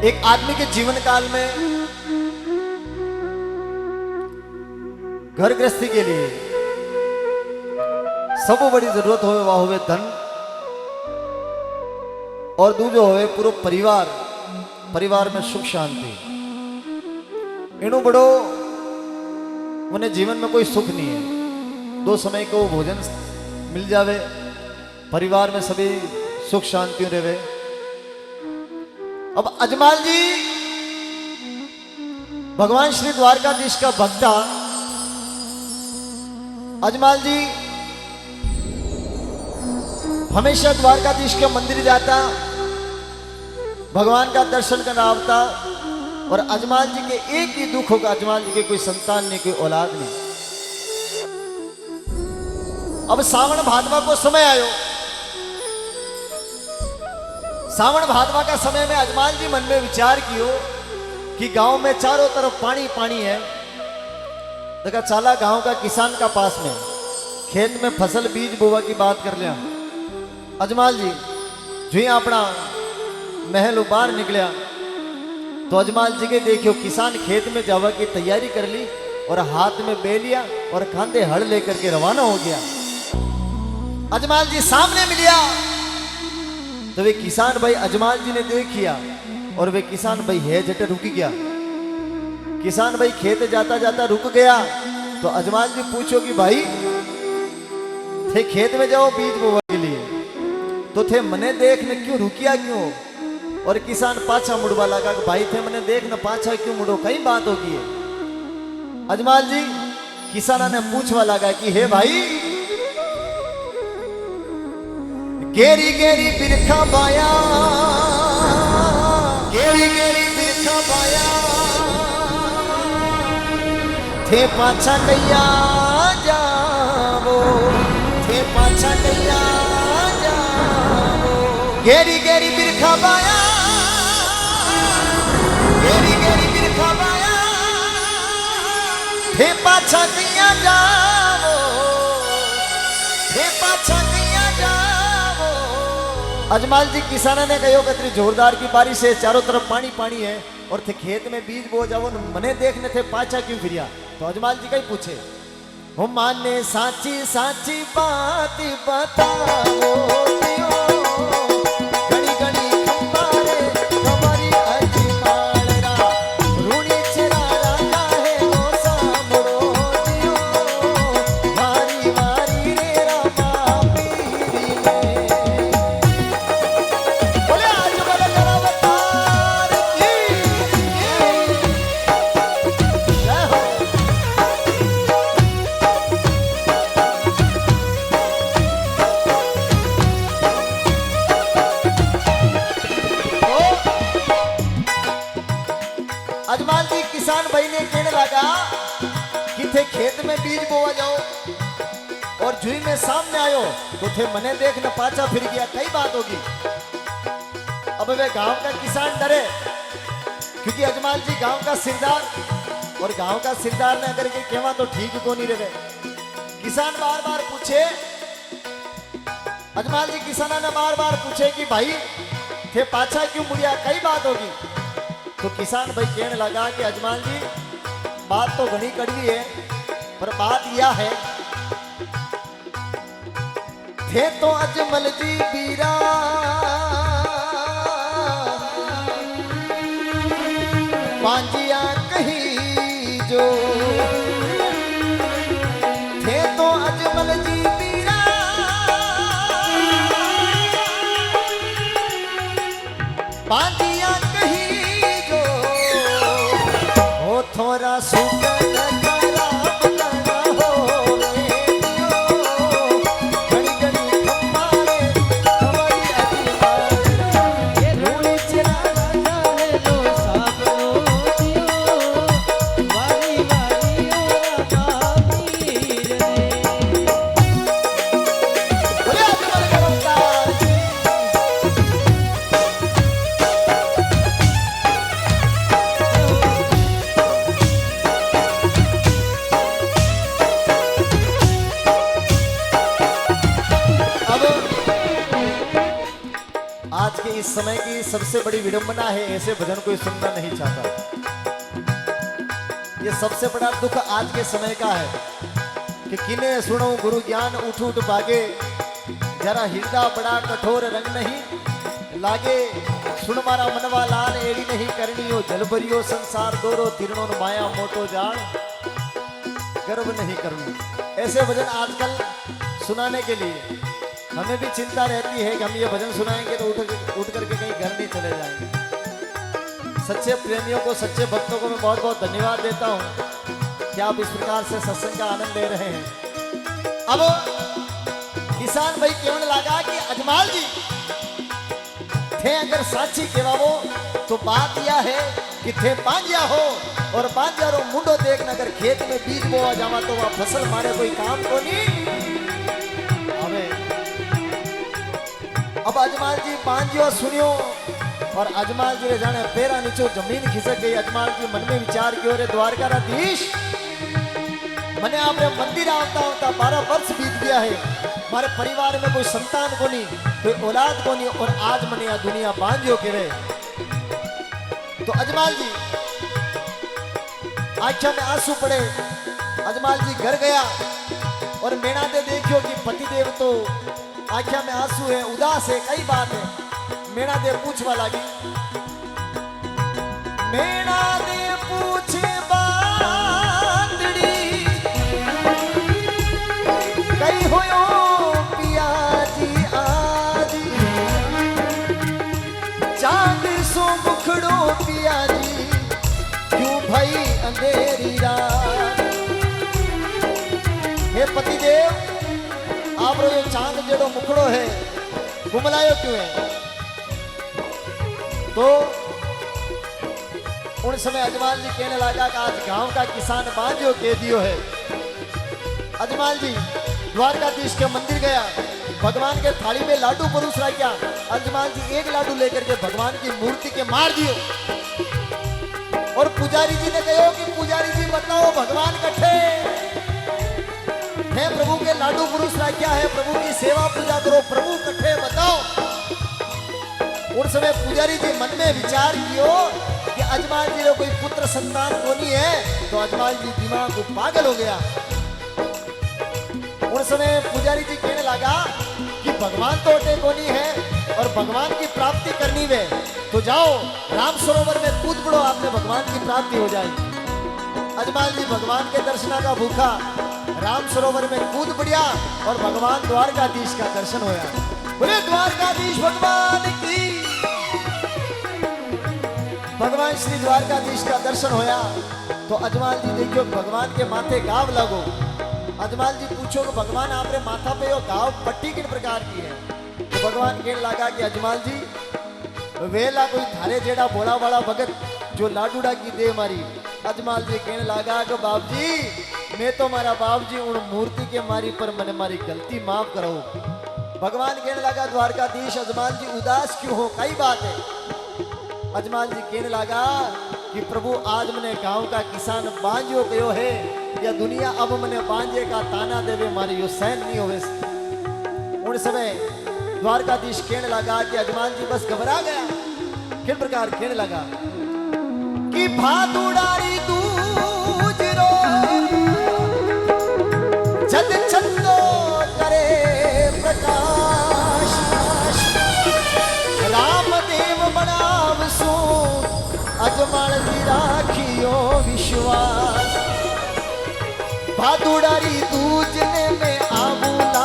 एक आदमी के जीवन काल में घर गृहस्थी के लिए सब बड़ी जरूरत होवे वह होवे धन और दूजो होवे पूरा परिवार। परिवार में सुख शांति इनो बड़ो उन्हें जीवन में कोई सुख नहीं है। दो समय को भोजन मिल जावे, परिवार में सभी सुख शांति रहे। अब अजमाल जी भगवान श्री द्वारकाधीश का भक्ता अजमाल जी हमेशा द्वारकाधीश के मंदिर जाता, भगवान का दर्शन करना आवता। और अजमाल जी के एक ही दुख होगा, अजमाल जी के कोई संतान नहीं, कोई औलाद नहीं। अब सावन भादवा को समय आयो। सावन भादवा का समय में अजमाल जी मन में विचार कियो कि गांव में चारों तरफ पानी पानी है। देखा चाला गांव का किसान का पास में खेत में फसल बीज बोवा की बात कर लिया। अजमाल जी जो ही अपना महल बाहर निकलिया तो अजमाल जी के देखियो किसान खेत में जावा की तैयारी कर ली और हाथ में बे लिया और खांधे हड़ लेकर के रवाना हो गया। अजमाल जी सामने मिलिया तो वे किसान भाई अजमाल जी ने देखिया और वे किसान भाई है झट रुक गया। किसान भाई खेत जाता जाता रुक गया तो अजमाल जी पूछो कि भाई थे खेत में जाओ बीज बोवा के लिए तो थे मने देखने क्यों रुकिया क्यों? और किसान पाछा मुड़वा लगा कि भाई थे मने देखना पाछा क्यों मुड़ो, कई बात होगी है। अजमाल जी किसान ने पूछवा लगा कि हे भाई गेरी गेरी बिरखा बाया, गेरी गेरी बिरखा बाया थे पाछा कैया जावो, थे पाछा कैया जावो। गेरी गेरी बिरखा बाया, गेरी गेरी बिरखा बाया थे पाछा कैया जावो, थे पाछा कैया जावो। अजमाल जी किसान ने कहो कतरी जोरदार की बारिश है, चारों तरफ पानी पानी है और थे खेत में बीज बो जाओ मने देखने थे पाछा क्यों फिरिया? तो अजमाल जी कहीं पूछे हो माने साची साची बात बताओ दियो, घड़ी घड़ी खंबारे हमारी अजमाल रा रूणी चरा राजा है वो सामरो दियो, वारी वारी रे रामा पीरी में। बोले अजमाल करावतार की जय हो। अजमाल जी किसान भाई ने कहने लगा कि थे खेत में बीज बोवा जाओ और जुई में सामने आयो तो थे मने देख न पाछा फिर गया, कई बात होगी। अब वे गांव का किसान डरे क्योंकि अजमाल जी गांव का सिरदार और गांव का सिरदार ने अगर के कहवा तो ठीक को नहीं रहे। किसान बार बार पूछे, अजमाल जी किसाना ने बार बार पूछे कि भाई थे पाछा क्यों मुड़िया, कई बात होगी। तो किसान भाई कहने लगा कि अजमाल जी बात तो घनी कड़वी है पर बात यह है थे तो अजमल जी बीरा पांजिया कहीं जो, थे तो अजमल जी बीरा पांजिया थोड़ा सुगन खराब लगा हो दियो, घड़ी घड़ी खंबारे हमारी अजमाल ये रूणी चरा राजा है लो साबरो दियो, वारी वारी ओ रामा पीर ने। बोले अजमाल करावतार की की सबसे बड़ी विडंबना है, ऐसे भजन कोई सुनना नहीं चाहता। ये सबसे बड़ा दुख आज के समय का है कि किने सुनो गुरु ज्ञान उठ उठ भागे, जरा हृदय बड़ा कठोर रंग नहीं लागे, सुन मारा मनवा लाल एड़ी नहीं करनी हो, जल भरियो संसार दोरो तिरणो माया मोटो जान, गर्व नहीं करनी। ऐसे भजन आजकल सुनाने के लिए हमें भी चिंता रहती है कि हम ये भजन सुनाएंगे तो उठ करके कहीं घर नहीं चले जाएंगे। सच्चे प्रेमियों को, सच्चे भक्तों को मैं बहुत बहुत धन्यवाद देता हूँ कि आप इस प्रकार से सत्संग का आनंद ले रहे हैं। अब किसान भाई केवल लगा कि अजमाल जी थे अगर साची केवावो तो बात यह है कि थे पांजिया हो, और पांजिया रो मुंडो देखना, अगर खेत में बीज बोआ जावा तो वह फसल मारे कोई काम को नहीं। अब अजमाल जी पांजियो सुनियो, और अजमाल जी रे जाने पैरा नीचो जमीन खिसक गई। अजमाल जी मन में विचार कियो, रे द्वारकाधीश मने आपने मंदिर आवता होता 12 वर्ष बीत गया है, हमारे परिवार में कोई संतान को नहीं, कोई औलाद को नहीं, और आज मने यह दुनिया बांझियो के रहे। तो अजमाल जी आंखों में आंसू पड़े। अजमाल जी घर गया और मेणा दे देखियो कि पतिदेव तो आंखों में आंसू है, उदास है, कई बात है। मेणा दे पूछवा लगी, मेणा दे पूछे बांदड़ी कई होयो पिया जी आजी, चांद सो मुखड़ो पिया जी, क्यों भई अंधेरी रात। हे पतिदेव, आप रो चांद जेड़ो मुखड़ो है गुमलायो क्यों है। तो उन समय अजमाल जी कहने लगा कि आज गांव का किसान बांझो कह दियो है। अजमाल जी द्वारकाधीश के मंदिर गया, भगवान के थाली में लाडू परोस रहा। क्या अजमाल जी एक लाडू लेकर के भगवान की मूर्ति के मार दियो, और पुजारी जी ने कहो कि पुजारी जी बताओ भगवान कट्ठे है, प्रभु के लाडू पुरुष क्या है, प्रभु की सेवा पूजा करो, प्रभु कट्ठे बताओ। उस समय पुजारी जी मन में विचार कियो कि अजमाल जी को कोई पुत्र संतान कोनी है, तो अजमाल जी दिमाग को पागल हो गया। उस समय पुजारी जी कहने लगा कि भगवान तो अटे कोनी है और भगवान की प्राप्ति करनी वे, तो जाओ राम सरोवर में कूद पड़ो, आपने भगवान की प्राप्ति हो जाएगी। अजमाल जी भगवान के दर्शना का भूखा राम सरोवर में कूद पड़िया, और भगवान द्वारकाधीश का दर्शन होया। बोले द्वारकाधीश भगवान की, भगवान श्री द्वारकाधीश का दर्शन होया। तो अजमाल जी देखियो भगवान के माथे घाव लगो। अजमाल जी पूछो कि भगवान आपने माथा पे यो घाव पट्टी किन प्रकार की है। तो भगवान कहने लगा कि अजमाल जी वेला कोई थारे जेड़ा भोला वाला भगत जो लाडूड़ा की दे मारी। अजमाल जी कहने लगा कि बाप जी मैं तो मारा बाप जी उन मूर्ति के मारी पर मैंने मारी गलती माफ करो। भगवान कहने लगा द्वारकाधीश अजमाल जी उदास क्यों हो, कई बात है। अजमाल जी कहने लगा कि प्रभु आज मैंने गांव का किसान बांझो गयो है, या दुनिया अब मैंने बांझे का ताना देवे मारी यो सहन नहीं होवे। उन समय द्वारकाधीश कहने लगा कि अजमाल जी बस घबरा गया। किस प्रकार कहने लगा कि भादुड़ारी दूजरो जद चंदो करे प्रकाश, रामदेव बनाव सो अजमाल जी राखियो विश्वास। भादुड़ारी दूजने में आबूला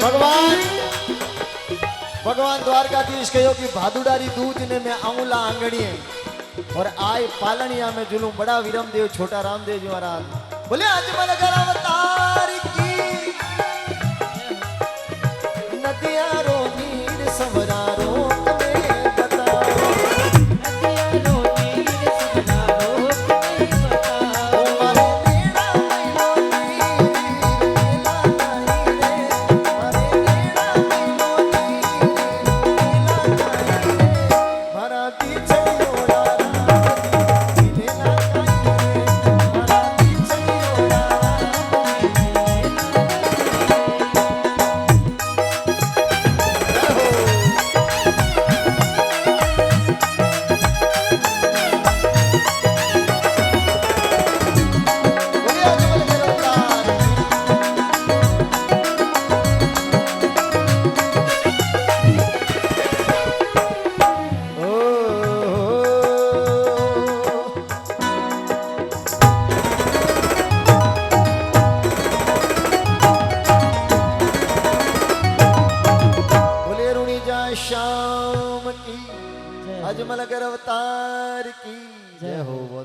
भगवान भगवान द्वारकाधीश कहो कि भादुडारी दूज ने मैं आऊला आंगणिए और आय पालनिया में जुलूं बड़ा विरम देव छोटा रामदेव जी महाराज बोले अजमल कर अवतार की नदिया रो नीर सवरा रो तुम्हें बताओ नदिया रो नीर सवरा रो तुम्हें बताओ मारे नेड़ा मैलो नीर मेला नहीं रे मारे नेड़ा मैलो नीर मेला नहीं रे मारा पीछे ओड़ा राम मेला नहीं रे मारा पीछे ओड़ा शाम की अजमल कर अवतार की जय हो। बहुत